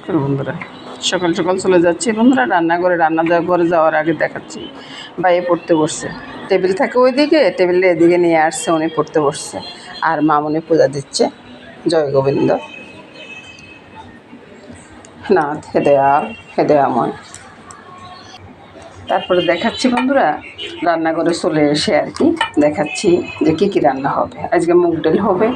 বন্ধুরা সকাল সকাল চলে যাচ্ছি বন্ধুরা রান্নাঘরে। ঘরে যাওয়ার আগে দেখাচ্ছি বাইরে পড়তে বসছে, টেবিল থাকে ওইদিকে, টেবিলে এদিকে নিয়ে আসছে, উনি পড়তে বসছে আর মামুনি পূজা দিচ্ছে জয় গোবিন্দ নাথ হেদেয়াময়। তারপরে দেখাচ্ছি বন্ধুরা রান্নাঘরে চলে এসে আর কি দেখাচ্ছি যে কী রান্না হবে। আজকে মুগ ডাল হবে,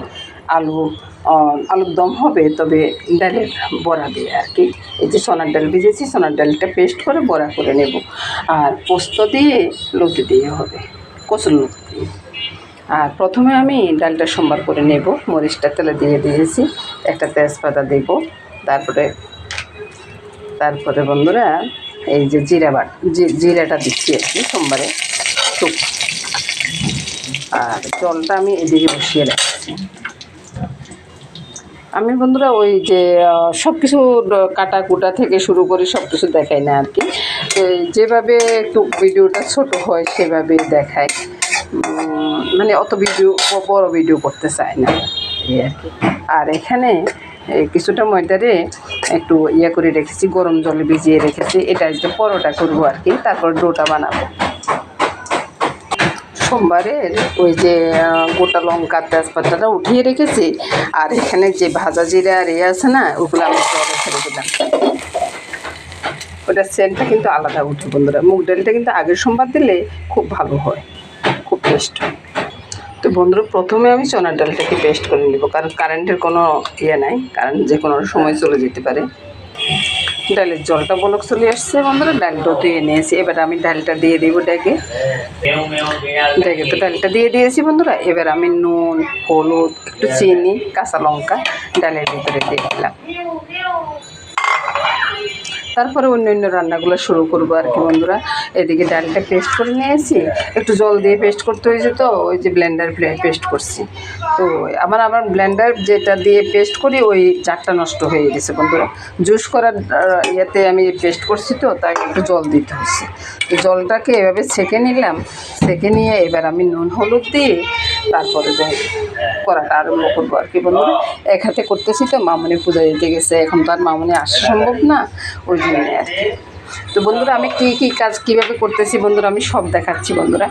আলুর দম হবে, তবে ডালের বড়া দিয়ে আর কি। এই যে সোনার ডাল ভিজেছি, সোনার ডালটা পেস্ট করে বড়া করে নেব, আর পোস্ত দিয়ে লতি দিয়ে হবে, কচুর লতি দিয়ে। আর প্রথমে আমি ডালটা সম্বার করে নেব, মরিচটা তেলে দিয়ে দিয়েছি, একটা তেজপাতা দেব, তারপরে বন্ধুরা এই যে জিরাটা দিচ্ছি আর কি সোমবারে টুক। আর জলটা আমি এদিকে বসিয়ে রাখছি। আমি বন্ধুরা ওই যে সব কিছু কাটা কুটা থেকে শুরু করে সব কিছু দেখাই না আর কি, যেভাবে একটু ভিডিওটা ছোট হয় সেভাবে দেখাই, মানে অত বড় ভিডিও করতে চাই না এই আর কি। আর এখানে কিছুটা ময়দারে একটু করে রেখেছি, গরম জলে ভিজিয়ে রেখেছি, এটা আজকে পরোটা করবো আর কি, তারপর ডোটা বানাবো। সোমবারের ওই যে গোটা লঙ্কা তেজপাতাটা উঠিয়ে রেখেছি, আর এখানে যে ভাজা জিরা আর আছে না, ওগুলো আমি জলে ছেড়ে দিলাম। ওটার সেন্টটা কিন্তু আলাদা উঠে বন্ধুরা। মুগ ডালটা কিন্তু আগের সোমবার দিলে খুব ভালো হয়, খুব টেস্ট হয়। তো বন্ধুরা প্রথমে আমি চনার ডালটাকে পেস্ট করে নেব, কারণ কারেন্টের কোনো নাই, কারেন্ট যে কোনো সময় চলে যেতে পারে। ডালের জলটা বলক চলে আসছে বন্ধুরা, ডালটা ধুয়ে নিয়েছি। এবার আমি ডালটা দিয়ে দেবো ডেকে তো ডালটা দিয়ে দিয়েছি বন্ধুরা। এবার আমি নুন, হলুদ, একটু চিনি, কাঁচা লঙ্কা ডালের ভিতরে দিয়ে দিলাম। তারপরে অন্য রান্নাগুলো শুরু করবো আর কি বন্ধুরা। এদিকে ডালটা পেস্ট করে নিয়েছি, একটু জল দিয়ে পেস্ট করতে হয়েছে, তো ওই যে ব্লেন্ডার পেস্ট করছি। তো আমার ব্লেন্ডার যেটা দিয়ে পেস্ট করি ওই জারটা নষ্ট হয়ে গেছে বন্ধুরা। জুস করার ইয়েতে আমি পেস্ট করছি, তো তাই একটু জল দিতে হয়েছে। তো জলটাকে এভাবে ছেঁকে নিলাম, ছেঁকে নিয়ে এবার আমি নুন হলুদ দিয়ে তারপরে যাই করাটা আরম্ভ করবো আর কি বন্ধুরা। এক হাতে করতেছি, তো মামুনি পূজা দিতে গেছে, এখন তো আর মামুনি আসা সম্ভব না, ওই জন্য আর কি। তো বন্ধুরা আমি কী কাজ কীভাবে করতেছি বন্ধুরা আমি সব দেখাচ্ছি বন্ধুরা।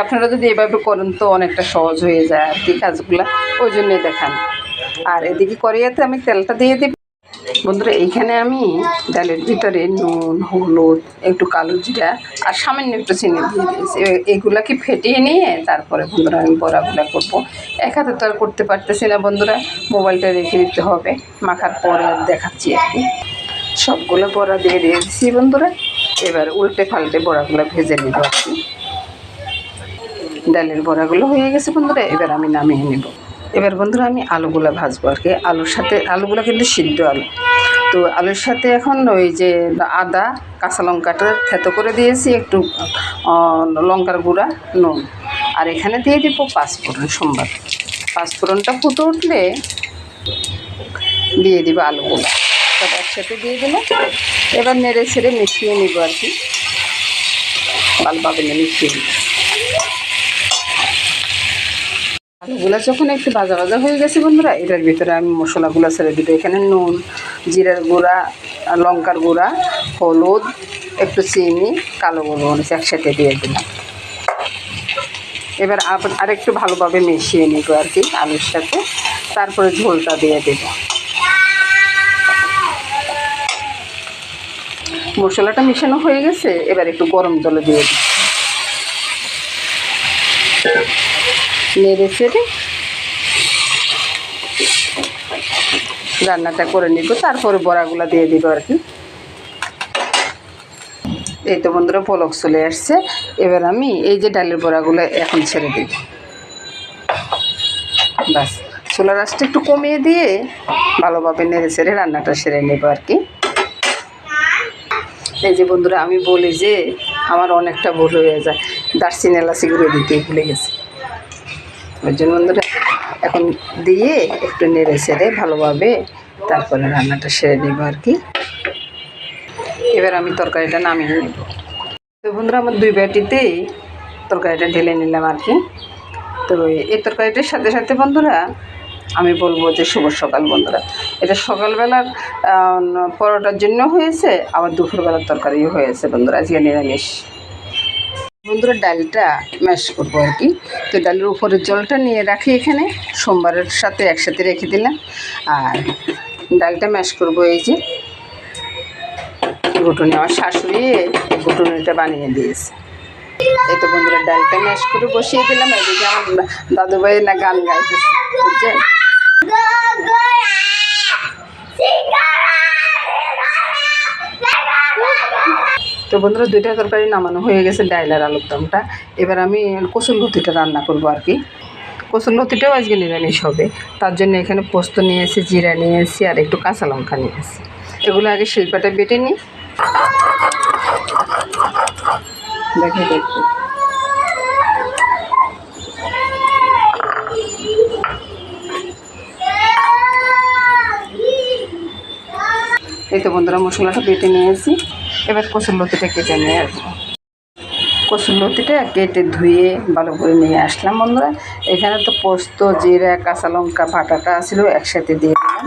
আপনারা যদি এভাবে করেন তো অনেকটা সহজ হয়ে যায় আর কি কাজগুলো, ওই জন্যে দেখান। আর এদিকে কড়াইতে আমি তেলটা দিয়ে দিই বন্ধুরা। এইখানে আমি ডালের ভিতরে নুন, হলুদ, একটু কালো জিরা আর সামান্য একটু চিনি দিয়ে দিয়েছি। এগুলাকে ফেটিয়ে নিয়ে তারপরে বন্ধুরা আমি বড়াগুলো করবো। এক হাতে তো আর করতে পারতেছি না বন্ধুরা, মোবাইলটা রেখে দিতে হবে, মাখার পরে আর দেখাচ্ছি আর কি। সবগুলো বড়া দিয়ে দিয়েছি বন্ধুরা। এবার উল্টে পাল্টে বড়াগুলো ভেজে নিব আর কি। ডালের বড়াগুলো হয়ে গেছে বন্ধুরা, এবার আমি নামিয়ে নেব। এবার বন্ধুরা আমি আলুগুলো ভাজবো আর কি। আলুর সাথে আলুগুলো কিন্তু সিদ্ধ আলু, তো আলুর সাথে এখন ওই যে আদা, কাঁচা লঙ্কাটা থেতো করে দিয়েছি, একটু লঙ্কার গুঁড়া, নুন, আর এখানে দিয়ে দিব পাঁচফোড়ন। সোমবার পাঁচফোড়নটা ফুটে উঠলে দিয়ে দিব আলুগুলো, সব একসাথে দিয়ে দিলাম। এবার নেড়ে ছেড়ে মিশিয়ে নিব আর কি, ভালোভাবে মিশিয়ে নিব। আলুগুলো যখন একটু ভাজা ভাজা হয়ে গেছে বন্ধুরা, এটার ভিতরে আমি মশলাগুলো ছেড়ে দিব। এখানে নুন, জিরার গুঁড়া, লঙ্কার গুঁড়া, হলুদ, একটু চিনি, কালো গোলমরিচ একসাথে দিয়ে দিলাম। এবার আরেকটু ভালোভাবে মিশিয়ে নিব আর কি আলুর সাথে, তারপরে ঝোলটা দিয়ে দেব। মশলাটা মিশানো হয়ে গেছে, এবার একটু গরম জলে দিয়ে দিচ্ছি, নেড়ে চেড়ে রান্নাটা করে নিব, তারপরে বড়াগুলো দিয়ে দিব আর কি। এই তো বন্ধুরা পলক চলে আসছে। এবার আমি এই যে ডালের বড়াগুলো এখন ছেড়ে দিই, বাস। চুলার আঁচটা একটু কমিয়ে দিয়ে ভালোভাবে নেড়ে ছেড়ে রান্নাটা সেরে নেব আর কি। এই যে বন্ধুরা আমি বলি যে আমার অনেকটা ভুল হয়ে যায়, দারচিনি এলাচি গুঁড়ো দিতে ভুলে গেছি, ওই জন্য বন্ধুরা এখন দিয়ে একটু নেড়ে ছেড়ে ভালোভাবে তারপরে রান্নাটা সেরে নেব আর কি। এবার আমি তরকারিটা নামিয়ে নেব। তো বন্ধুরা আমার 2 বাটিতেই তরকারিটা ঢেলে নিলাম আর কি। তো এই তরকারিটার সাথে সাথে বন্ধুরা আমি বলবো যে শুভ সকাল বন্ধুরা। এটা সকালবেলার পরোটার জন্য হয়েছে, আবার দুপুরবেলার তরকারিও হয়েছে বন্ধুরা, আজকে নিরামিষ। বন্ধুরা ডালটা ম্যাশ করবো আর কি। তো ডালের উপরের জলটা নিয়ে রাখি এখানে, সোমবারের সাথে একসাথে রেখে দিলাম। আর ডালটা ম্যাশ করবো এই যে ঘুটুনি, আমার শাশুড়ি এই ঘুটুনিটা বানিয়ে দিয়েছে। এই তো বন্ধুরা ডালটা ম্যাশ করে বসিয়ে দিলাম। এদিকে আমার দাদুভাই না গান গাইতেছে, বুঝছেন। তো বন্ধুরা দুইটা তরকারি নামানো হয়ে গেছে, ডাল আর আলুর দমটা। এবার আমি কচুর লতিটা রান্না করবো আর কি। কচুর লতিটাও আজকে নিরামিষ হবে, তার জন্য এখানে পোস্ত নিয়েছি, জিরা নিয়েছি, আর একটু কাঁচা লঙ্কা নিয়েছি। এগুলো আগে শিলপাটা বেটে নিই। দেখে দেখতে এই তো বন্ধুরা মশলাটা বেটে নিয়েছি। এবার কচুর লতিটা কেটে নিয়ে আসবো। কচুর লতিটা কেটে ধুয়ে ভালো করে নিয়ে আসলাম বন্ধুরা। এখানে তো পোস্ত, জিরা, কাঁচা লঙ্কা বাটাটা ছিল, একসাথে দিয়ে দিলাম।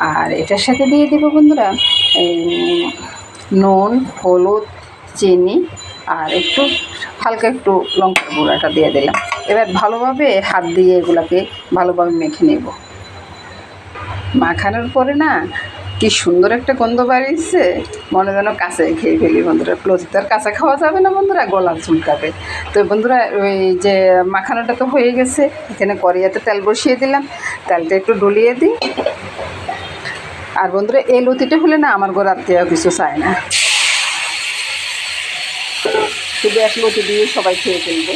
আর এটার সাথে দিয়ে দেবো বন্ধুরা নুন, হলুদ, চিনি, আর একটু হালকা একটু লঙ্কার গুঁড়াটা দিয়ে দিলাম। এবার ভালোভাবে হাত দিয়ে এগুলাকে ভালোভাবে মেখে নেব। মাখানোর পরে না কি সুন্দর একটা গন্ধ বাড়িয়েছে, মনে যেন কাঁচা খেয়ে ফেলি বন্ধুরা। লতি তো আর কাঁচা খাওয়া যাবে না বন্ধুরা, গলা চুলকাবে। তো বন্ধুরা ওই যে মাখানোটা তো হয়ে গেছে, এখানে কড়াইতে তেল বসিয়ে দিলাম। তেলটা একটু ডলিয়ে দিই। আর বন্ধুরা এই লতিটা হলে না আমার গোড়ার থেকে কিছু চায় না, শুধু এক লতি দিয়ে সবাই খেয়ে ফেলবে।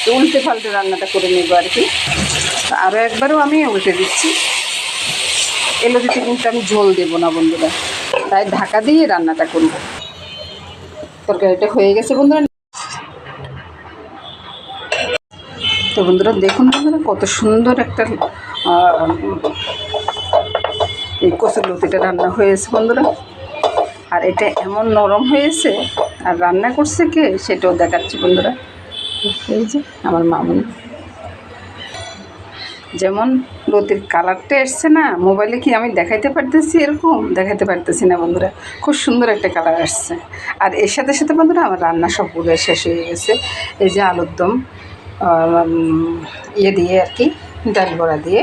তো উল্টে পাল্টে রান্নাটা করে নেবো আর কি। আরও একবারও আমি উল্টে দিচ্ছি। এলোদিতে কিন্তু আমি ঝোল দেবো না বন্ধুরা, তাই ঢাকা দিয়ে রান্নাটা করব। তরকারিটা হয়ে গেছে বন্ধুরা। তো বন্ধুরা দেখুন বন্ধুরা কত সুন্দর একটা এই কচুর লতিটা রান্না হয়েছে বন্ধুরা। আর এটা এমন নরম হয়েছে, আর রান্না করছে কে সেটাও দেখাচ্ছি বন্ধুরা। এই যে আমার মামুনি, যেমন লতির কালারটা এসছে না, মোবাইলে কি আমি দেখাইতে পারতেছি, এরকম দেখাইতে পারতেছি না বন্ধুরা। খুব সুন্দর একটা কালার আসছে। আর এর সাথে সাথে বন্ধুরা আমার রান্না সবগুলো শেষ হয়ে গেছে। এই যে আলুর দম ইয়ে দিয়ে আর কি, ডাল বড়া দিয়ে,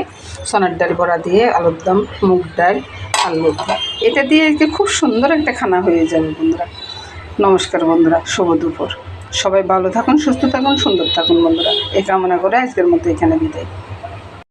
সোনার ডাল বড়া দিয়ে আলুর দম, মুগ ডাল আর লতি, এটা দিয়ে খুব সুন্দর একটা খানা হয়ে যাবে বন্ধুরা। নমস্কার বন্ধুরা, শুভ দুপুর। সবাই ভালো থাকুন, সুস্থ থাকুন, সুন্দর থাকুন বন্ধুরা। এই কামনা করে আজকের মতো এখানে বিদায়।